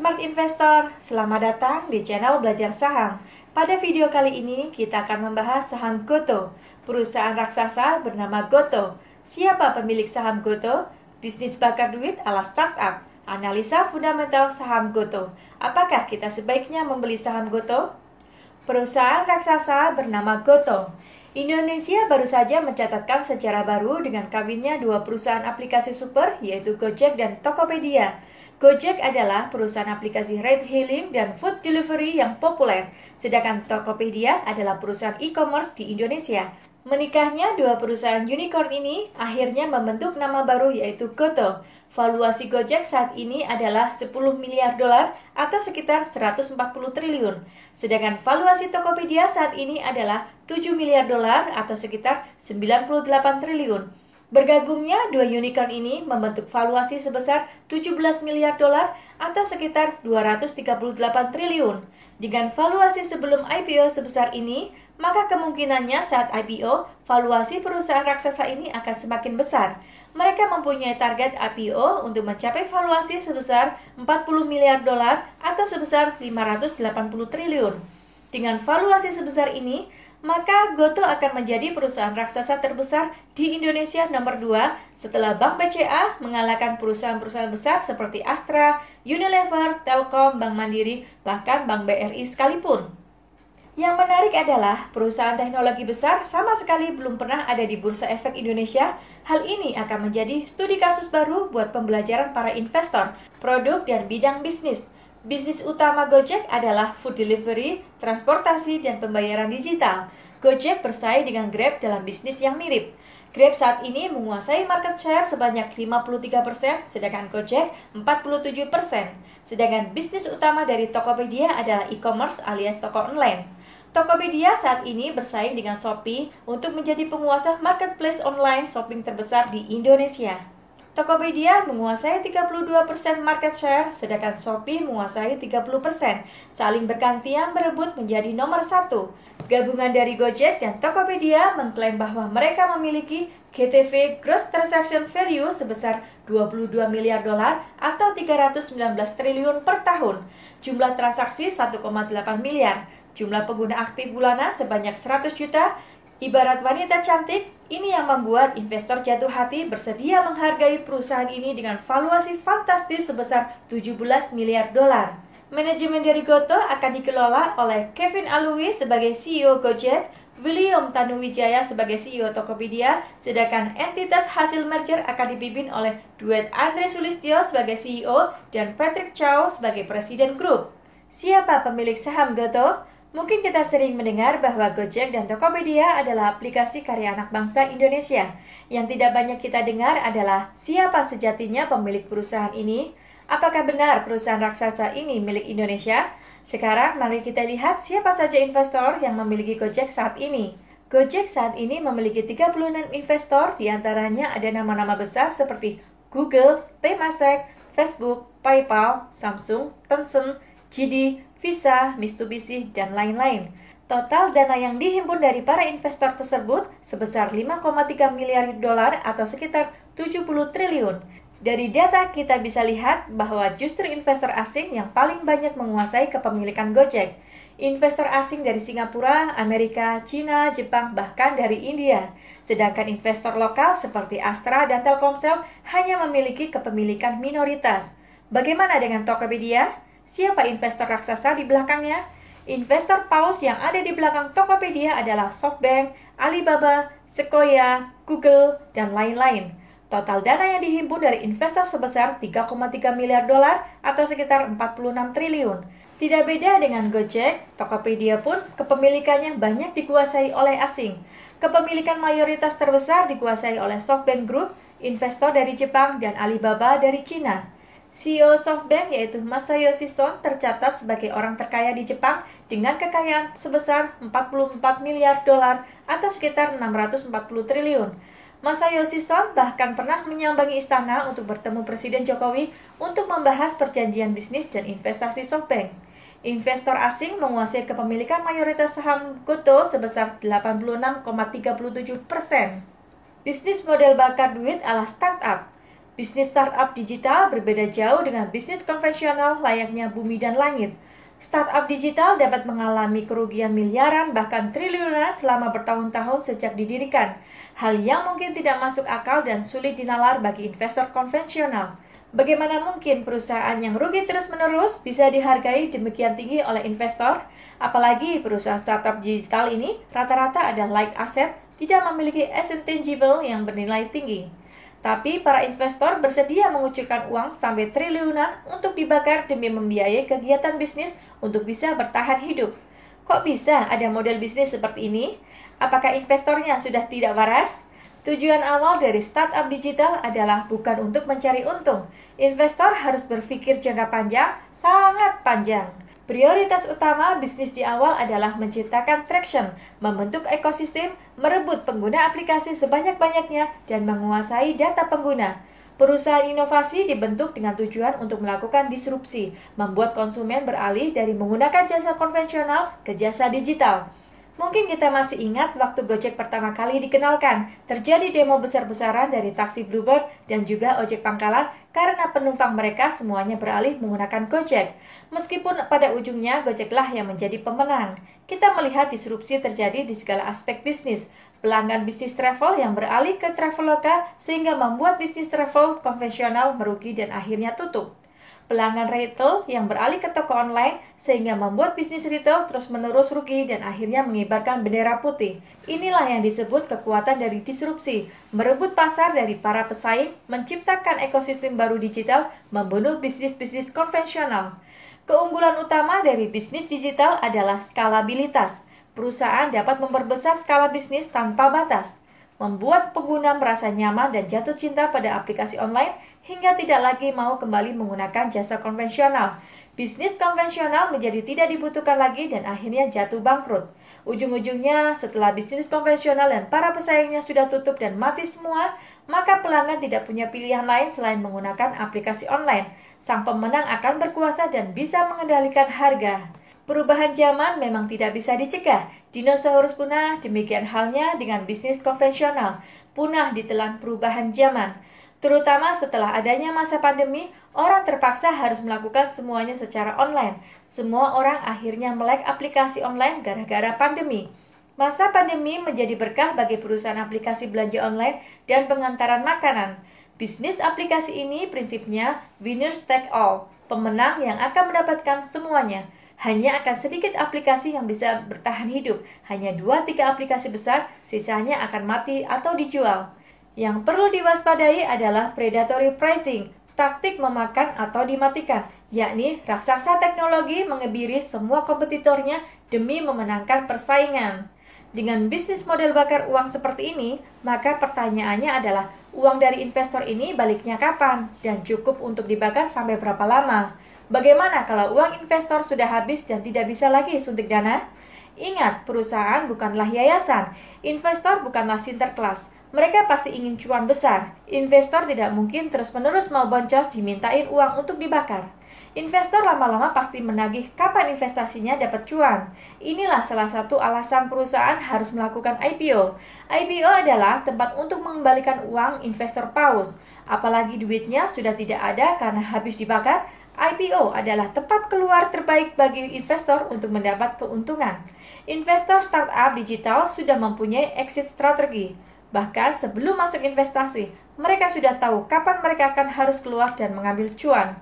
Smart Investor, selamat datang di channel Belajar Saham. Pada video kali ini, kita akan membahas saham Gotoh, perusahaan raksasa bernama Gotoh. Siapa pemilik saham Gotoh? Bisnis bakar duit ala startup. Analisa fundamental saham Gotoh. Apakah kita sebaiknya membeli saham Gotoh? Perusahaan raksasa bernama Gotoh. Indonesia baru saja mencatatkan sejarah baru dengan kawinnya dua perusahaan aplikasi super, yaitu Gojek dan Tokopedia. Gojek adalah perusahaan aplikasi ride-hailing dan food delivery yang populer, sedangkan Tokopedia adalah perusahaan e-commerce di Indonesia. Menikahnya dua perusahaan unicorn ini akhirnya membentuk nama baru yaitu Gotoh. Valuasi Gojek saat ini adalah 10 miliar dolar atau sekitar 140 triliun. Sedangkan valuasi Tokopedia saat ini adalah 7 miliar dolar atau sekitar 98 triliun. Bergabungnya dua unicorn ini membentuk valuasi sebesar 17 miliar dolar atau sekitar 238 triliun. Dengan valuasi sebelum IPO sebesar ini, maka kemungkinannya saat IPO, valuasi perusahaan raksasa ini akan semakin besar. Mereka mempunyai target IPO untuk mencapai valuasi sebesar 40 miliar dolar atau sebesar 580 triliun. Dengan valuasi sebesar ini, maka Gotoh akan menjadi perusahaan raksasa terbesar di Indonesia nomor 2 setelah Bank BCA mengalahkan perusahaan-perusahaan besar seperti Astra, Unilever, Telkom, Bank Mandiri, bahkan Bank BRI sekalipun. Yang menarik adalah perusahaan teknologi besar sama sekali belum pernah ada di Bursa Efek Indonesia. Hal ini akan menjadi studi kasus baru buat pembelajaran para investor, produk dan bidang bisnis. Bisnis utama Gojek adalah food delivery, transportasi, dan pembayaran digital. Gojek bersaing dengan Grab dalam bisnis yang mirip. Grab saat ini menguasai market share sebanyak 53%, sedangkan Gojek 47%. Sedangkan bisnis utama dari Tokopedia adalah e-commerce alias toko online. Tokopedia saat ini bersaing dengan Shopee untuk menjadi penguasa marketplace online shopping terbesar di Indonesia. Tokopedia menguasai 32% market share, sedangkan Shopee menguasai 30%, saling bergantian berebut menjadi nomor 1. Gabungan dari Gojek dan Tokopedia mengklaim bahwa mereka memiliki GTV Gross Transaction Value sebesar 22 miliar dolar atau 319 triliun per tahun, jumlah transaksi 1,8 miliar, jumlah pengguna aktif bulanan sebanyak 100 juta, ibarat wanita cantik. Ini yang membuat investor jatuh hati bersedia menghargai perusahaan ini dengan valuasi fantastis sebesar 17 miliar dolar. Manajemen dari Gotoh akan dikelola oleh Kevin Alui sebagai CEO Gojek, William Tanuwijaya sebagai CEO Tokopedia, sedangkan entitas hasil merger akan dipimpin oleh duet Andre Sulistyo sebagai CEO dan Patrick Chow sebagai Presiden Grup. Siapa pemilik saham Gotoh? Mungkin kita sering mendengar bahwa Gojek dan Tokopedia adalah aplikasi karya anak bangsa Indonesia. Yang tidak banyak kita dengar adalah siapa sejatinya pemilik perusahaan ini. Apakah benar perusahaan raksasa ini milik Indonesia? Sekarang mari kita lihat siapa saja investor yang memiliki Gojek saat ini. Gojek saat ini memiliki 36 investor, diantaranya ada nama-nama besar seperti Google, Temasek, Facebook, PayPal, Samsung, Tencent, JD, Visa, Mitsubishi, dan lain-lain. Total dana yang dihimpun dari para investor tersebut sebesar 5,3 miliar dolar atau sekitar 70 triliun. Dari data kita bisa lihat bahwa justru investor asing yang paling banyak menguasai kepemilikan Gojek. Investor asing dari Singapura, Amerika, China, Jepang, bahkan dari India. Sedangkan investor lokal seperti Astra dan Telkomsel hanya memiliki kepemilikan minoritas. Bagaimana dengan Tokopedia? Siapa investor raksasa di belakangnya? Investor paus yang ada di belakang Tokopedia adalah SoftBank, Alibaba, Sequoia, Google, dan lain-lain. Total dana yang dihimpun dari investor sebesar 3,3 miliar dolar atau sekitar 46 triliun. Tidak beda dengan Gojek, Tokopedia pun kepemilikannya banyak dikuasai oleh asing. Kepemilikan mayoritas terbesar dikuasai oleh SoftBank Group, investor dari Jepang, dan Alibaba dari Cina. CEO SoftBank yaitu Masayoshi Son tercatat sebagai orang terkaya di Jepang dengan kekayaan sebesar 44 miliar dolar atau sekitar 640 triliun. Masayoshi Son bahkan pernah menyambangi istana untuk bertemu Presiden Jokowi untuk membahas perjanjian bisnis dan investasi SoftBank. Investor asing menguasai kepemilikan mayoritas saham Gotoh sebesar 86,37%. Bisnis model bakar duit ala startup. Bisnis startup digital berbeda jauh dengan bisnis konvensional layaknya bumi dan langit. Startup digital dapat mengalami kerugian miliaran bahkan triliunan selama bertahun-tahun sejak didirikan. Hal yang mungkin tidak masuk akal dan sulit dinalar bagi investor konvensional. Bagaimana mungkin perusahaan yang rugi terus-menerus bisa dihargai demikian tinggi oleh investor? Apalagi perusahaan startup digital ini rata-rata ada light asset, tidak memiliki aset tangible yang bernilai tinggi. Tapi para investor bersedia mengucurkan uang sampai triliunan untuk dibakar demi membiayai kegiatan bisnis untuk bisa bertahan hidup. Kok bisa ada model bisnis seperti ini? Apakah investornya sudah tidak waras? Tujuan awal dari startup digital adalah bukan untuk mencari untung. Investor harus berpikir jangka panjang, sangat panjang. Prioritas utama bisnis di awal adalah menciptakan traction, membentuk ekosistem, merebut pengguna aplikasi sebanyak-banyaknya, dan menguasai data pengguna. Perusahaan inovasi dibentuk dengan tujuan untuk melakukan disrupsi, membuat konsumen beralih dari menggunakan jasa konvensional ke jasa digital. Mungkin kita masih ingat waktu Gojek pertama kali dikenalkan, terjadi demo besar-besaran dari taksi Bluebird dan juga ojek pangkalan karena penumpang mereka semuanya beralih menggunakan Gojek. Meskipun pada ujungnya Gojeklah yang menjadi pemenang, kita melihat disrupsi terjadi di segala aspek bisnis. Pelanggan bisnis travel yang beralih ke Traveloka sehingga membuat bisnis travel konvensional merugi dan akhirnya tutup. Pelanggan retail yang beralih ke toko online sehingga membuat bisnis retail terus-menerus rugi dan akhirnya mengibarkan bendera putih. Inilah yang disebut kekuatan dari disrupsi, merebut pasar dari para pesaing, menciptakan ekosistem baru digital, membunuh bisnis-bisnis konvensional. Keunggulan utama dari bisnis digital adalah skalabilitas. Perusahaan dapat memperbesar skala bisnis tanpa batas, membuat pengguna merasa nyaman dan jatuh cinta pada aplikasi online hingga tidak lagi mau kembali menggunakan jasa konvensional. Bisnis konvensional menjadi tidak dibutuhkan lagi dan akhirnya jatuh bangkrut. Ujung-ujungnya, setelah bisnis konvensional dan para pesaingnya sudah tutup dan mati semua, maka pelanggan tidak punya pilihan lain selain menggunakan aplikasi online. Sang pemenang akan berkuasa dan bisa mengendalikan harga. Perubahan zaman memang tidak bisa dicegah. Dinosaurus punah, demikian halnya dengan bisnis konvensional. Punah ditelan perubahan zaman. Terutama setelah adanya masa pandemi, orang terpaksa harus melakukan semuanya secara online. Semua orang akhirnya melek aplikasi online gara-gara pandemi. Masa pandemi menjadi berkah bagi perusahaan aplikasi belanja online dan pengantaran makanan. Bisnis aplikasi ini prinsipnya winners take all, pemenang yang akan mendapatkan semuanya. Hanya akan sedikit aplikasi yang bisa bertahan hidup, hanya 2-3 aplikasi besar, sisanya akan mati atau dijual. Yang perlu diwaspadai adalah predatory pricing, taktik memakan atau dimatikan, yakni raksasa teknologi mengebiri semua kompetitornya demi memenangkan persaingan. Dengan bisnis model bakar uang seperti ini, maka pertanyaannya adalah, uang dari investor ini baliknya kapan? Dan cukup untuk dibakar sampai berapa lama? Bagaimana kalau uang investor sudah habis dan tidak bisa lagi suntik dana? Ingat, perusahaan bukanlah yayasan, investor bukanlah Sinterklas. Mereka pasti ingin cuan besar. Investor tidak mungkin terus-menerus mau boncos dimintain uang untuk dibakar. Investor lama-lama pasti menagih kapan investasinya dapat cuan. Inilah salah satu alasan perusahaan harus melakukan IPO. IPO adalah tempat untuk mengembalikan uang investor paus. Apalagi duitnya sudah tidak ada karena habis dibakar, IPO adalah tempat keluar terbaik bagi investor untuk mendapat keuntungan. Investor startup digital sudah mempunyai exit strategi. Bahkan sebelum masuk investasi, mereka sudah tahu kapan mereka akan harus keluar dan mengambil cuan.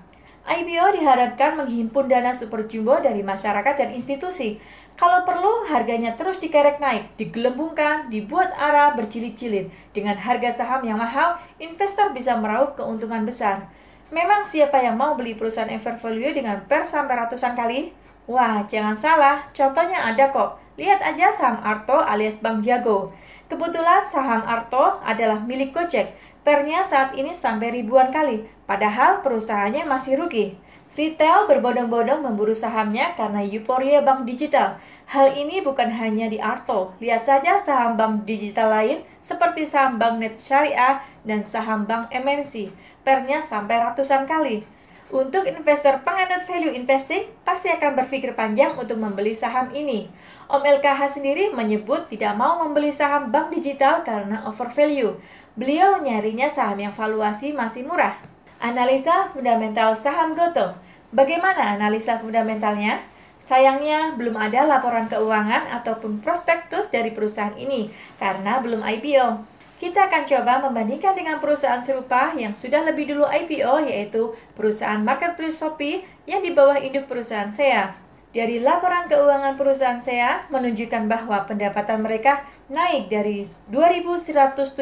IPO diharapkan menghimpun dana super jumbo dari masyarakat dan institusi. Kalau perlu, harganya terus dikerek naik, digelembungkan, dibuat arah berjilid-jilid. Dengan harga saham yang mahal, investor bisa meraup keuntungan besar. Memang siapa yang mau beli perusahaan Evervalue dengan per sampai ratusan kali? Wah, jangan salah, contohnya ada kok. Lihat aja saham Arto alias Bang Jago. Kebetulan saham Arto adalah milik Gojek. Pernya saat ini sampai ribuan kali, padahal perusahaannya masih rugi. Retail berbondong-bondong memburu sahamnya karena euforia bank digital. Hal ini bukan hanya di Arto. Lihat saja saham bank digital lain seperti saham Bank Net Syariah dan saham bank MNC. Pernya sampai ratusan kali. Untuk investor penganut value investing, pasti akan berpikir panjang untuk membeli saham ini. Om LKH sendiri menyebut tidak mau membeli saham bank digital karena overvalue. Beliau nyarinya saham yang valuasi masih murah. Analisa fundamental saham Gotoh. Bagaimana analisa fundamentalnya? Sayangnya, belum ada laporan keuangan ataupun prospektus dari perusahaan ini karena belum IPO. Kita akan coba membandingkan dengan perusahaan serupa yang sudah lebih dulu IPO, yaitu perusahaan marketplace Shopee yang di bawah induk perusahaan SEA. Dari laporan keuangan perusahaan SEA menunjukkan bahwa pendapatan mereka naik dari 2.175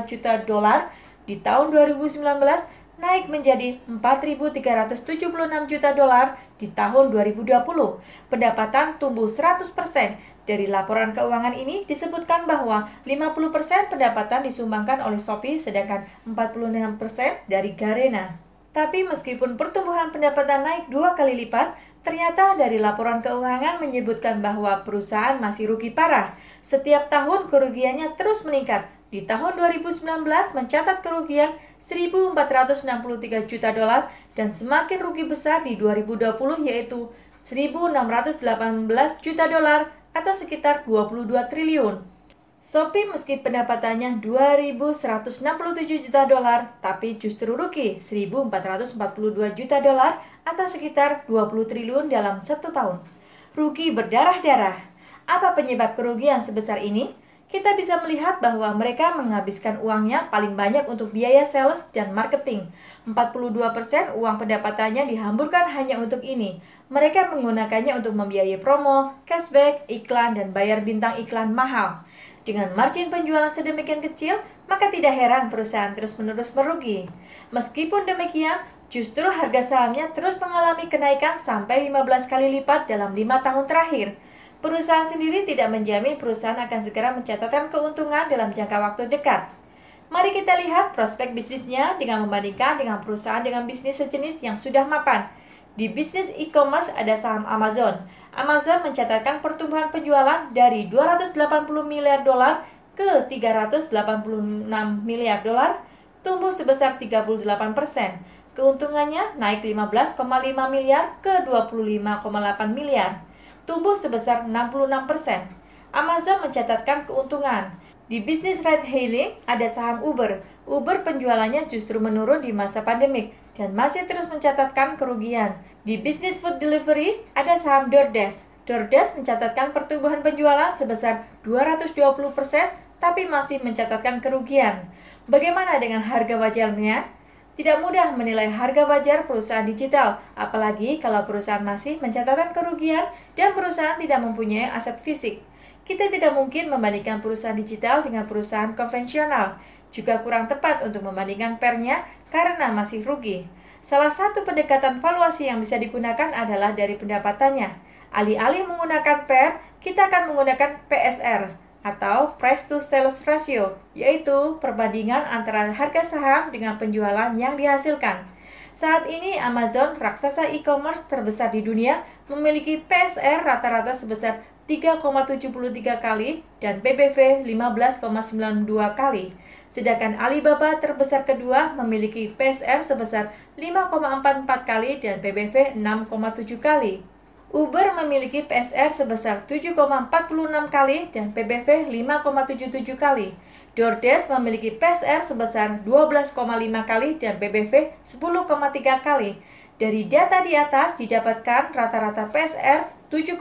juta dolar di tahun 2019 naik menjadi 4.376 juta dolar di tahun 2020. Pendapatan tumbuh 100%. Dari laporan keuangan ini disebutkan bahwa 50% pendapatan disumbangkan oleh Shopee sedangkan 46% dari Garena. Tapi meskipun pertumbuhan pendapatan naik 2 kali lipat, ternyata dari laporan keuangan menyebutkan bahwa perusahaan masih rugi parah. Setiap tahun kerugiannya terus meningkat. Di tahun 2019 mencatat kerugian 1.463 juta dolar dan semakin rugi besar di 2020 yaitu 1.618 juta dolar atau sekitar 22 triliun. Shopee meski pendapatannya 2.167 juta dolar, tapi justru rugi 1.442 juta dolar atau sekitar 20 triliun dalam 1 tahun. Rugi berdarah-darah. Apa penyebab kerugian sebesar ini? Kita bisa melihat bahwa mereka menghabiskan uangnya paling banyak untuk biaya sales dan marketing. 42% uang pendapatannya dihamburkan hanya untuk ini. Mereka menggunakannya untuk membiayai promo, cashback, iklan, dan bayar bintang iklan mahal. Dengan margin penjualan sedemikian kecil, maka tidak heran perusahaan terus-menerus merugi. Meskipun demikian, justru harga sahamnya terus mengalami kenaikan sampai 15 kali lipat dalam 5 tahun terakhir. Perusahaan sendiri tidak menjamin perusahaan akan segera mencatatkan keuntungan dalam jangka waktu dekat. Mari kita lihat prospek bisnisnya dengan membandingkan dengan perusahaan dengan bisnis sejenis yang sudah mapan. Di bisnis e-commerce ada saham Amazon. Amazon mencatatkan pertumbuhan penjualan dari 280 miliar dolar ke 386 miliar dolar, tumbuh sebesar 38%. Keuntungannya naik 15,5 miliar ke 25,8 miliar. Tumbuh sebesar 66%. Amazon mencatatkan keuntungan. Di bisnis ride-hailing ada saham Uber. Uber penjualannya justru menurun di masa pandemik dan masih terus mencatatkan kerugian. Di bisnis food delivery ada saham DoorDash. DoorDash mencatatkan pertumbuhan penjualan sebesar 220% tapi masih mencatatkan kerugian. Bagaimana dengan harga wajarnya? Tidak mudah menilai harga wajar perusahaan digital, apalagi kalau perusahaan masih mencatatkan kerugian dan perusahaan tidak mempunyai aset fisik. Kita tidak mungkin membandingkan perusahaan digital dengan perusahaan konvensional. Juga kurang tepat untuk membandingkan PER-nya karena masih rugi. Salah satu pendekatan valuasi yang bisa digunakan adalah dari pendapatannya. Alih-alih menggunakan PER, kita akan menggunakan PSR atau Price to Sales Ratio, yaitu perbandingan antara harga saham dengan penjualan yang dihasilkan. Saat ini Amazon, raksasa e-commerce terbesar di dunia, memiliki PSR rata-rata sebesar 3,73 kali dan PBV 15,92 kali. Sedangkan Alibaba terbesar kedua memiliki PSR sebesar 5,44 kali dan PBV 6,7 kali. Uber memiliki PSR sebesar 7,46 kali dan PBV 5,77 kali. DoorDash memiliki PSR sebesar 12,5 kali dan PBV 10,3 kali. Dari data di atas didapatkan rata-rata PSR 7,3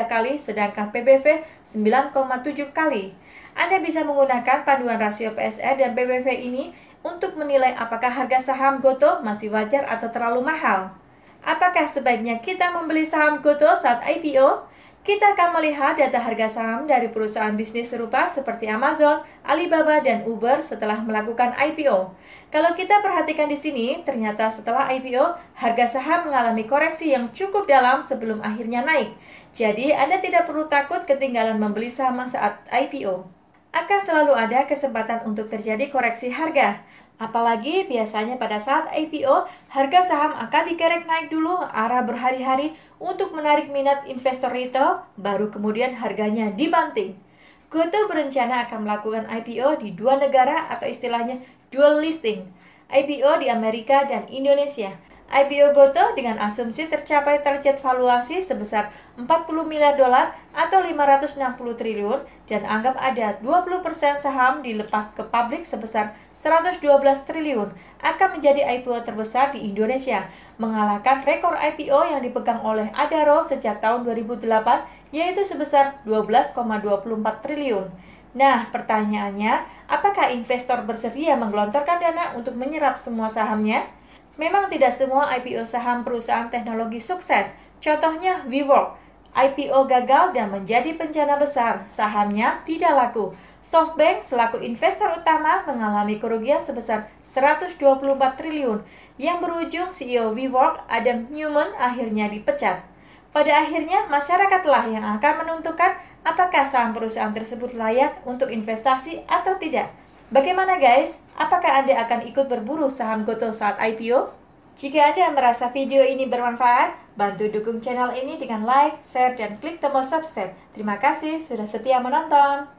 kali sedangkan PBV 9,7 kali. Anda bisa menggunakan panduan rasio PSR dan PBV ini untuk menilai apakah harga saham Gotoh masih wajar atau terlalu mahal. Apakah sebaiknya kita membeli saham Gotoh saat IPO? Kita akan melihat data harga saham dari perusahaan bisnis serupa seperti Amazon, Alibaba, dan Uber setelah melakukan IPO. Kalau kita perhatikan di sini, ternyata setelah IPO, harga saham mengalami koreksi yang cukup dalam sebelum akhirnya naik. Jadi, Anda tidak perlu takut ketinggalan membeli saham saat IPO. Akan selalu ada kesempatan untuk terjadi koreksi harga. Apalagi biasanya pada saat IPO, harga saham akan dikerek naik dulu arah berhari-hari untuk menarik minat investor retail, baru kemudian harganya dibanting. Gotoh berencana akan melakukan IPO di 2 negara atau istilahnya dual listing. IPO di Amerika dan Indonesia. IPO GoTo dengan asumsi tercapai target valuasi sebesar 40 miliar dolar atau 560 triliun dan anggap ada 20% saham dilepas ke publik sebesar 112 triliun akan menjadi IPO terbesar di Indonesia, mengalahkan rekor IPO yang dipegang oleh Adaro sejak tahun 2008 yaitu sebesar 12,24 triliun. Nah, pertanyaannya, apakah investor bersedia menggelontorkan dana untuk menyerap semua sahamnya? Memang tidak semua IPO saham perusahaan teknologi sukses. Contohnya WeWork. IPO gagal dan menjadi bencana besar. Sahamnya tidak laku. SoftBank selaku investor utama mengalami kerugian sebesar 124 triliun yang berujung CEO WeWork Adam Neumann akhirnya dipecat. Pada akhirnya, masyarakatlah yang akan menentukan apakah saham perusahaan tersebut layak untuk investasi atau tidak. Bagaimana guys? Apakah Anda akan ikut berburu saham GoTo saat IPO? Jika Anda merasa video ini bermanfaat, bantu dukung channel ini dengan like, share, dan klik tombol subscribe. Terima kasih sudah setia menonton.